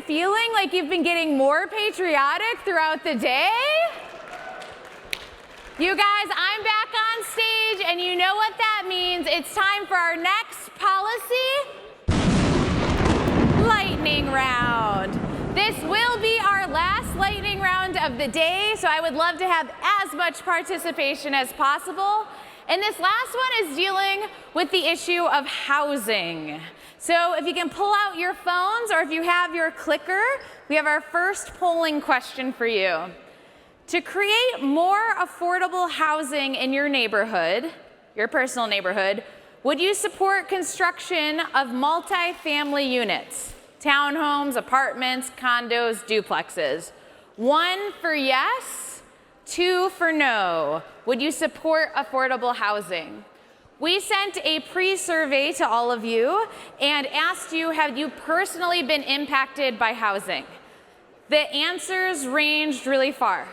feeling like you've been getting more patriotic throughout the day? You guys, I'm back on stage, and you know what that means. It's time for our next policy lightning round. This will be our last lightning round of the day, so I would love to have as much participation as possible. And this last one is dealing with the issue of housing. So if you can pull out your phones, or if you have your clicker, we have our first polling question for you. To create more affordable housing in your neighborhood, your personal neighborhood, would you support construction of multi-family units? Townhomes, apartments, condos, duplexes. 1 for yes, 2 for no. Would you support affordable housing? We sent a pre-survey to all of you and asked you, have you personally been impacted by housing? The answers ranged really far.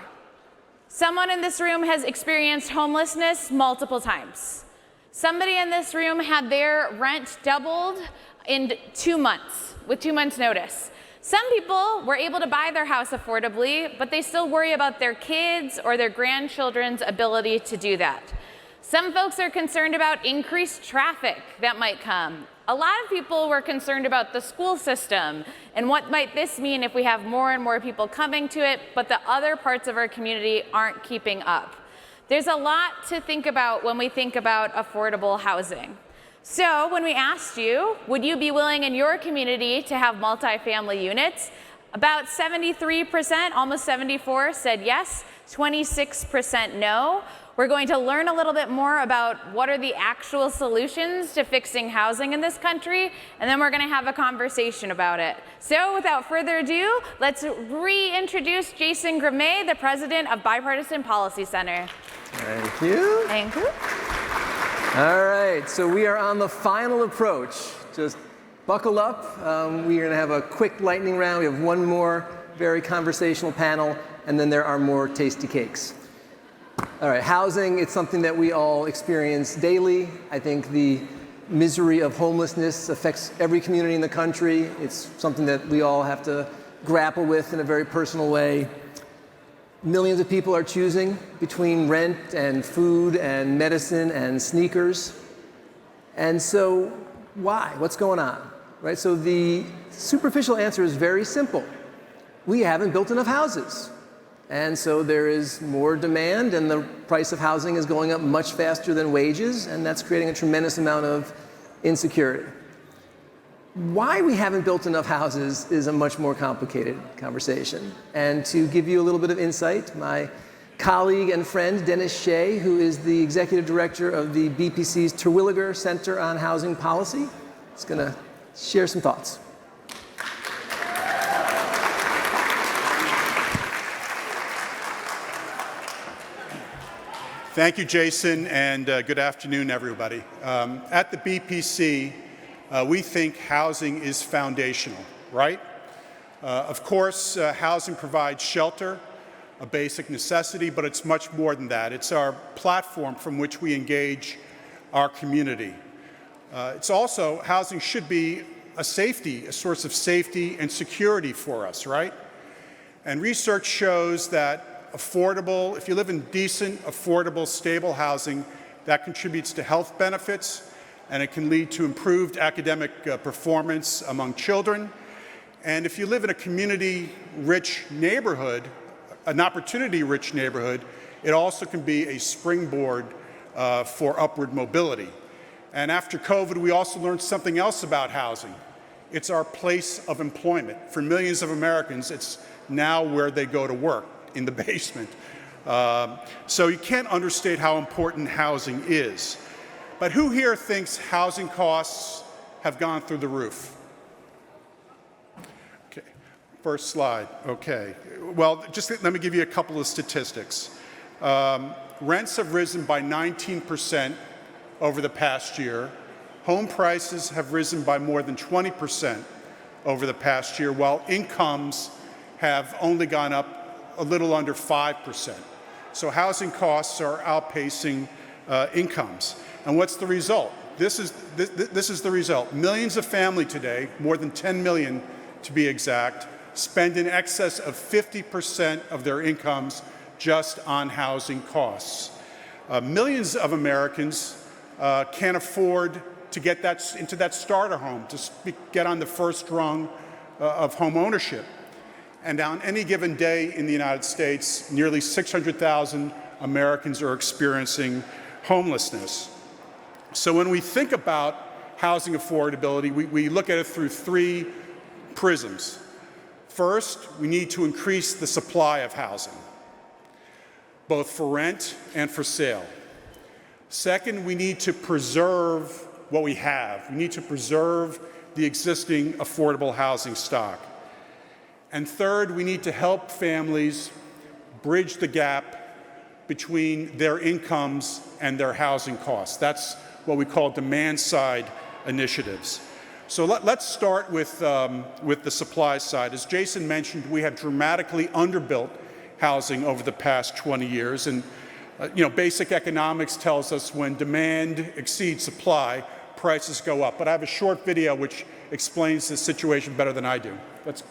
Someone in this room has experienced homelessness multiple times. Somebody in this room had their rent doubled in 2 months, with 2 months' notice. Some people were able to buy their house affordably, but they still worry about their kids or their grandchildren's ability to do that. Some folks are concerned about increased traffic that might come. A lot of people were concerned about the school system and what might this mean if we have more and more people coming to it, but the other parts of our community aren't keeping up. There's a lot to think about when we think about affordable housing. So when we asked you, would you be willing in your community to have multifamily units? About 73%, almost 74%, said yes, 26% no. We're going to learn a little bit more about what are the actual solutions to fixing housing in this country, and then we're going to have a conversation about it. So without further ado, let's reintroduce Jason Gramay, the president of Bipartisan Policy Center. Thank you. Thank you. All right, so we are on the final approach. Just buckle up. We are going to have a quick lightning round. We have one more very conversational panel, and then there are more tasty cakes. All right, housing, it's something that we all experience daily. I think the misery of homelessness affects every community in the country. It's something that we all have to grapple with in a very personal way. Millions of people are choosing between rent and food and medicine and sneakers. And so why? What's going on? Right? So the superficial answer is very simple. We haven't built enough houses. And so there is more demand, and the price of housing is going up much faster than wages, and that's creating a tremendous amount of insecurity. Why we haven't built enough houses is a much more complicated conversation. And to give you a little bit of insight, my colleague and friend, Dennis Shea, who is the executive director of the BPC's Terwilliger Center on Housing Policy, is going to share some thoughts. Thank you, Jason, and good afternoon, everybody. At the BPC, we think housing is foundational, right? Of course, housing provides shelter, a basic necessity, but it's much more than that. It's our platform from which we engage our community. It's also, housing should be a source of safety and security for us, right? And research shows that if you live in decent, affordable, stable housing, that contributes to health benefits, and it can lead to improved academic performance among children. And if you live in a community-rich neighborhood, an opportunity-rich neighborhood, it also can be a springboard for upward mobility. And after COVID, we also learned something else about housing. It's our place of employment. For millions of Americans, it's now where they go to work, in the basement. So you can't understate how important housing is. But who here thinks housing costs have gone through the roof? Okay, first slide, okay. Well, just let me give you a couple of statistics. Rents have risen by 19% over the past year. Home prices have risen by more than 20% over the past year, while incomes have only gone up a little under 5%. So housing costs are outpacing incomes. And what's the result? This is the result. Millions of families today, more than 10 million to be exact, spend in excess of 50% of their incomes just on housing costs. Millions of Americans can't afford to get into that starter home, to get on the first rung of home ownership. And on any given day in the United States, nearly 600,000 Americans are experiencing homelessness. So when we think about housing affordability, we look at it through three prisms. First, we need to increase the supply of housing, both for rent and for sale. Second, we need to preserve what we have. We need to preserve the existing affordable housing stock. And third, we need to help families bridge the gap between their incomes and their housing costs. That's what we call demand-side initiatives. So let's start with the supply side. As Jason mentioned, we have dramatically underbuilt housing over the past 20 years. And basic economics tells us when demand exceeds supply, prices go up. But I have a short video which explains the situation better than I do. Let's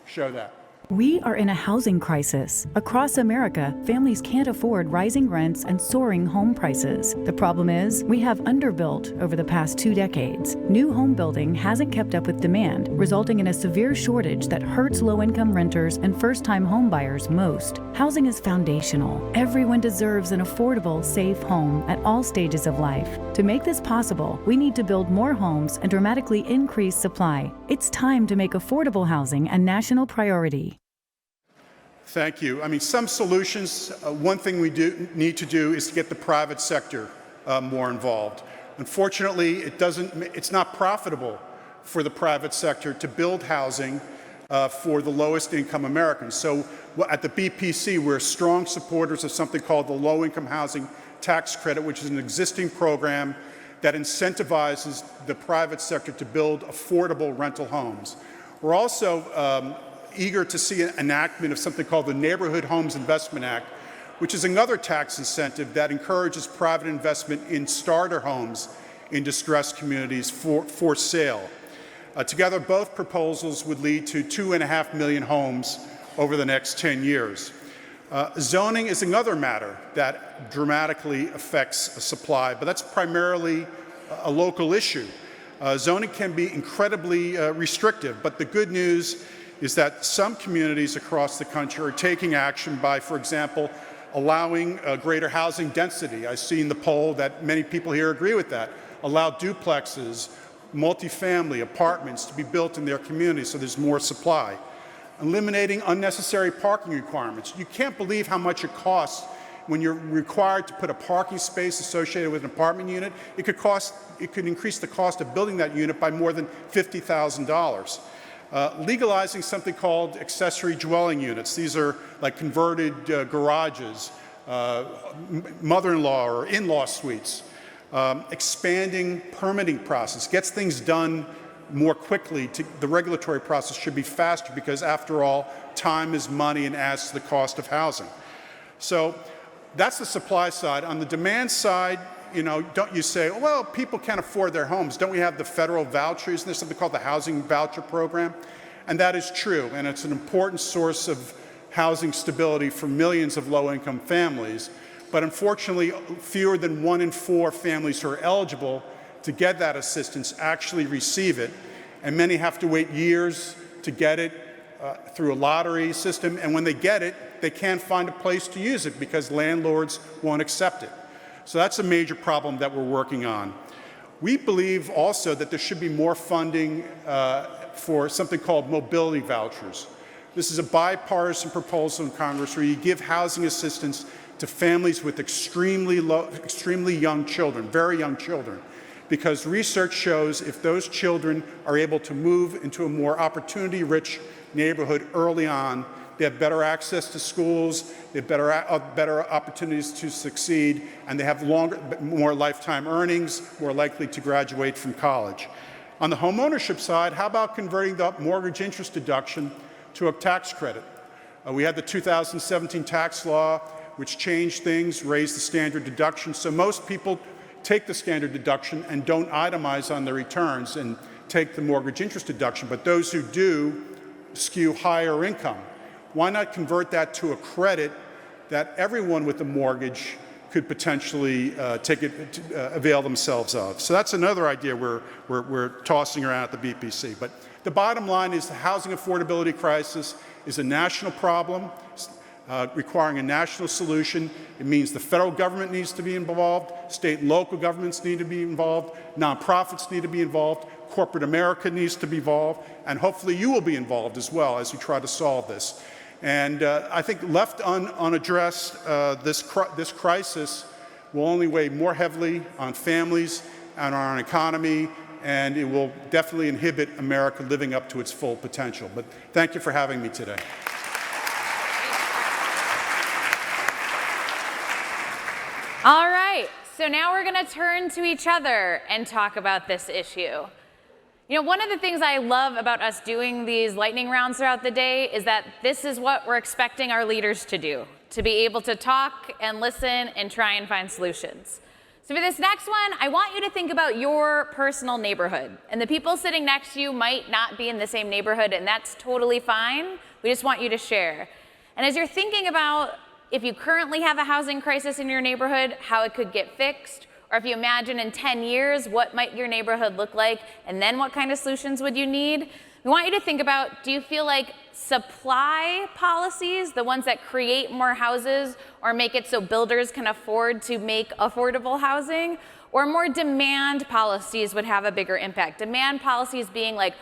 show that. We are in a housing crisis. Across America, families can't afford rising rents and soaring home prices. The problem is, we have underbuilt over the past 2 decades. New home building hasn't kept up with demand, resulting in a severe shortage that hurts low-income renters and first-time home buyers most. Housing is foundational. Everyone deserves an affordable, safe home at all stages of life. To make this possible, we need to build more homes and dramatically increase supply. It's time to make affordable housing a national priority. Thank you. I mean, some solutions, one thing we need to do is to get the private sector more involved. Unfortunately, it's not profitable for the private sector to build housing for the lowest income Americans. So at the BPC, we're strong supporters of something called the Low-Income Housing Tax Credit, which is an existing program that incentivizes the private sector to build affordable rental homes. We're also eager to see an enactment of something called the Neighborhood Homes Investment Act, which is another tax incentive that encourages private investment in starter homes in distressed communities for sale. Together, both proposals would lead to 2.5 million homes over the next 10 years. Zoning is another matter that dramatically affects supply, but that's primarily a local issue. Zoning can be incredibly restrictive, but the good news is that some communities across the country are taking action by, for example, allowing greater housing density. I see in the poll that many people here agree with that. Allow duplexes, multifamily apartments to be built in their communities so there's more supply. Eliminating unnecessary parking requirements. You can't believe how much it costs when you're required to put a parking space associated with an apartment unit. It could increase the cost of building that unit by more than $50,000. Legalizing something called accessory dwelling units. These are like converted garages, mother-in-law or in-law suites. Expanding permitting process gets things done more quickly. The regulatory process should be faster because, after all, time is money and adds to the cost of housing. So that's the supply side. On the demand side, don't you say, well, people can't afford their homes. Don't we have the federal vouchers? And there's something called the Housing Voucher Program. And that is true. And it's an important source of housing stability for millions of low-income families. But unfortunately, fewer than 1 in 4 families who are eligible to get that assistance actually receive it. And many have to wait years to get it through a lottery system. And when they get it, they can't find a place to use it because landlords won't accept it. So that's a major problem that we're working on. We believe also that there should be more funding for something called mobility vouchers. This is a bipartisan proposal in Congress where you give housing assistance to families with extremely young children, very young children, because research shows if those children are able to move into a more opportunity-rich neighborhood early on, they have better access to schools, they have better opportunities to succeed, and they have more lifetime earnings, more likely to graduate from college. On the homeownership side, how about converting the mortgage interest deduction to a tax credit? We had the 2017 tax law, which changed things, raised the standard deduction, so most people take the standard deduction and don't itemize on their returns and take the mortgage interest deduction, but those who do skew higher income. Why not convert that to a credit that everyone with a mortgage could potentially avail themselves of? So that's another idea we're tossing around at the BPC. But the bottom line is the housing affordability crisis is a national problem, requiring a national solution. It means the federal government needs to be involved, state and local governments need to be involved, nonprofits need to be involved, corporate America needs to be involved, and hopefully you will be involved as well as we try to solve this. And I think left unaddressed, this crisis will only weigh more heavily on families and on our economy, and it will definitely inhibit America living up to its full potential. But thank you for having me today. All right, so now we're going to turn to each other and talk about this issue. You know, one of the things I love about us doing these lightning rounds throughout the day is that this is what we're expecting our leaders to do, to be able to talk and listen and try and find solutions. So for this next one, I want you to think about your personal neighborhood. And the people sitting next to you might not be in the same neighborhood, and that's totally fine. We just want you to share. And as you're thinking about if you currently have a housing crisis in your neighborhood, how it could get fixed, or if you imagine in 10 years, what might your neighborhood look like, and then what kind of solutions would you need? We want you to think about, do you feel like supply policies, the ones that create more houses or make it so builders can afford to make affordable housing, or more demand policies would have a bigger impact? Demand policies being like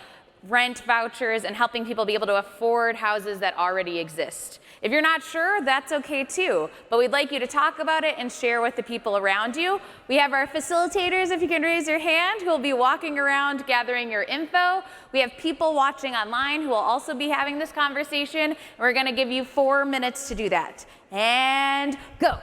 rent vouchers and helping people be able to afford houses that already exist. If you're not sure, that's okay too, but we'd like you to talk about it and share with the people around you. We have our facilitators, if you can raise your hand, who will be walking around gathering your info. We have people watching online who will also be having this conversation, and we're gonna give you 4 minutes to do that. And go.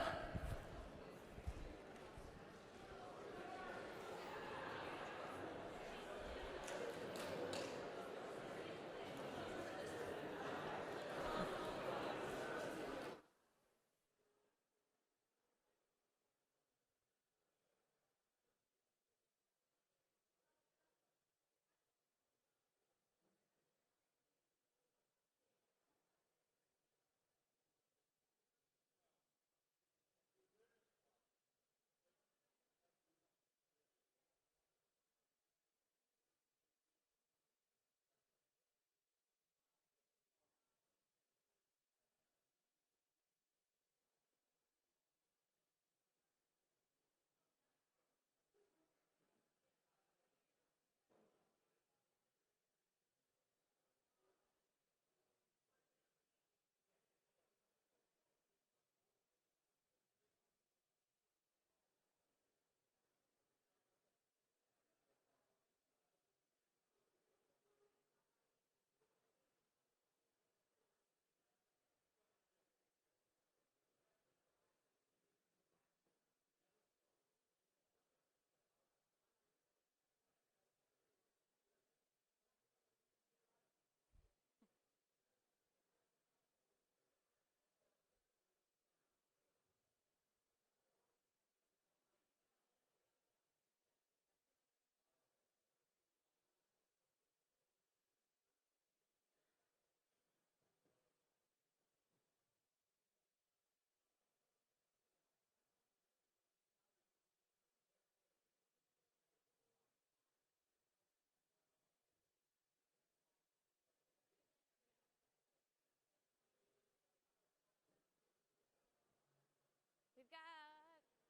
We've got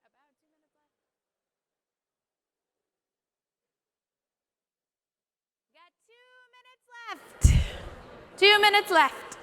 about 2 minutes left. We got 2 minutes left. 2 minutes left.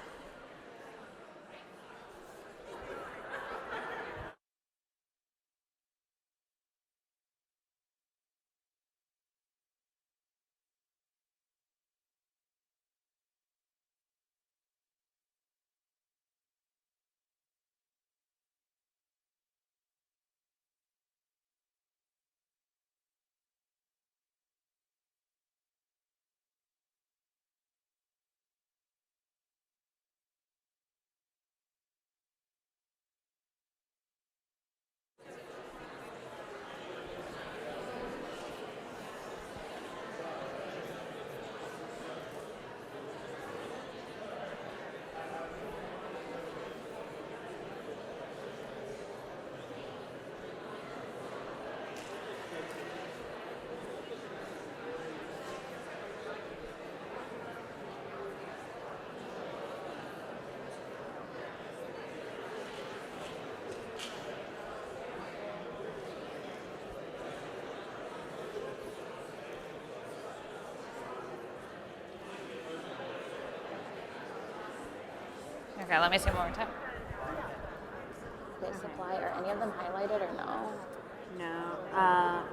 Okay, let me see one more time. Okay, supply, are any of them highlighted or no? No.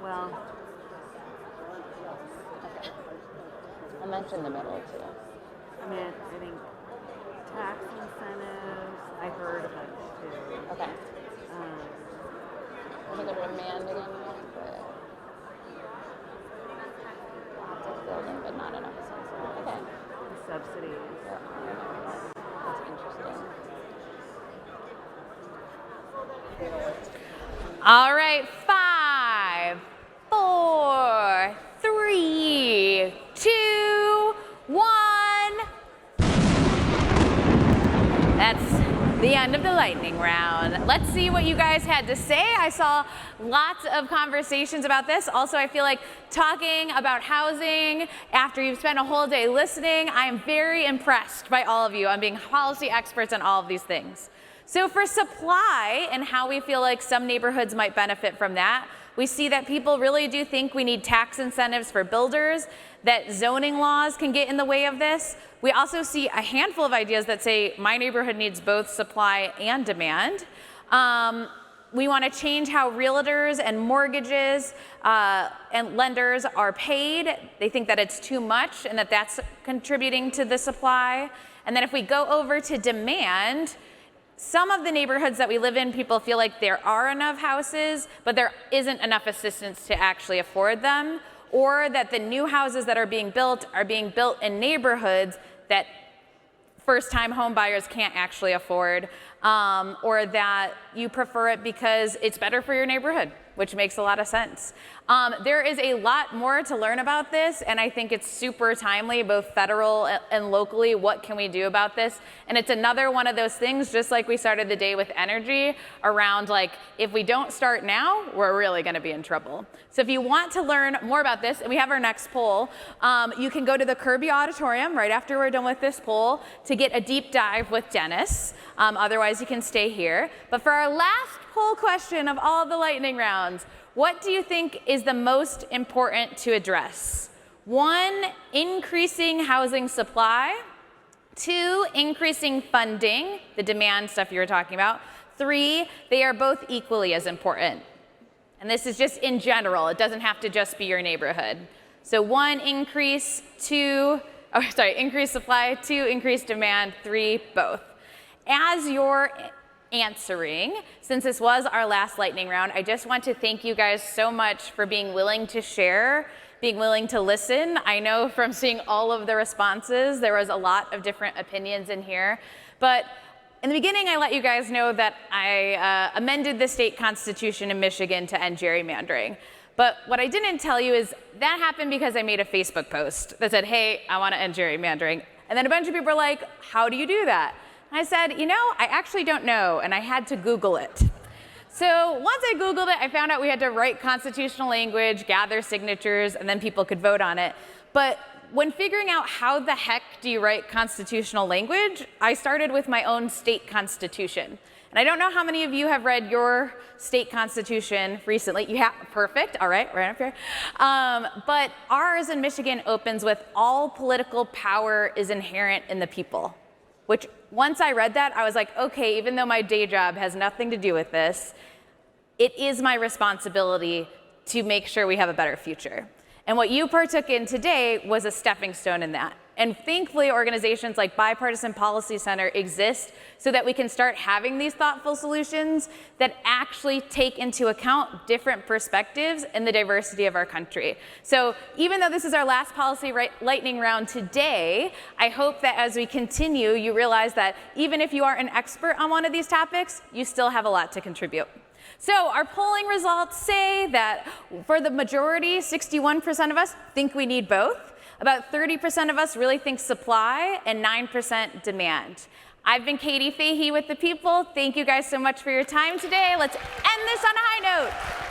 Well, Okay. I'll mention the middle too. I mean, I think tax incentives, I heard a bunch too. Okay. Let me go to demand again real quick. Lots of building, but not enough sensible. Okay. The subsidies. That's interesting. All right, 5, 4, 3, 2, 1. That's the end of the lightning round. Let's see what you guys had to say. I saw lots of conversations about this. Also, I feel like talking about housing after you've spent a whole day listening, I am very impressed by all of you on being policy experts on all of these things. So for supply and how we feel like some neighborhoods might benefit from that, we see that people really do think we need tax incentives for builders, that zoning laws can get in the way of this. We also see a handful of ideas that say my neighborhood needs both supply and demand. We want to change how realtors and mortgages and lenders are paid. They think that it's too much and that that's contributing to the supply. And then if we go over to demand, some of the neighborhoods that we live in, people feel like there are enough houses, but there isn't enough assistance to actually afford them, or that the new houses that are being built in neighborhoods that first-time home buyers can't actually afford, or that you prefer it because it's better for your neighborhood, which makes a lot of sense. There is a lot more to learn about this, and I think it's super timely, both federal and locally. What can we do about this? And it's another one of those things, just like we started the day with energy, around like, if we don't start now, we're really gonna be in trouble. So if you want to learn more about this, and we have our next poll, you can go to the Kirby Auditorium right after we're done with this poll to get a deep dive with Dennis. Otherwise, you can stay here. But for our last poll question of all the lightning rounds, what do you think is the most important to address? 1, increasing housing supply. 2, increasing funding, the demand stuff you were talking about. 3, they are both equally as important. And this is just in general. It doesn't have to just be your neighborhood. So 1, increase. 2, increase supply. 2, increase demand. 3, both. As you're answering, since this was our last lightning round, I just want to thank you guys so much for being willing to share, being willing to listen. I know from seeing all of the responses, there was a lot of different opinions in here. But in the beginning, I let you guys know that I amended the state constitution in Michigan to end gerrymandering. But what I didn't tell you is that happened because I made a Facebook post that said, hey, I want to end gerrymandering. And then a bunch of people were like, how do you do that? I said, you know, I actually don't know, and I had to Google it. So once I Googled it, I found out we had to write constitutional language, gather signatures, and then people could vote on it. But when figuring out how the heck do you write constitutional language, I started with my own state constitution. And I don't know how many of you have read your state constitution recently. You have, perfect, all right up here. But ours in Michigan opens with all political power is inherent in the people, which once I read that, I was like, okay, even though my day job has nothing to do with this, it is my responsibility to make sure we have a better future. And what you partook in today was a stepping stone in that. And thankfully, organizations like Bipartisan Policy Center exist so that we can start having these thoughtful solutions that actually take into account different perspectives and the diversity of our country. So even though this is our last policy lightning round today, I hope that as we continue, you realize that even if you aren't an expert on one of these topics, you still have a lot to contribute. So our polling results say that for the majority, 61% of us think we need both. About 30% of us really think supply and 9% demand. I've been Katie Fahey with The People. Thank you guys so much for your time today. Let's end this on a high note.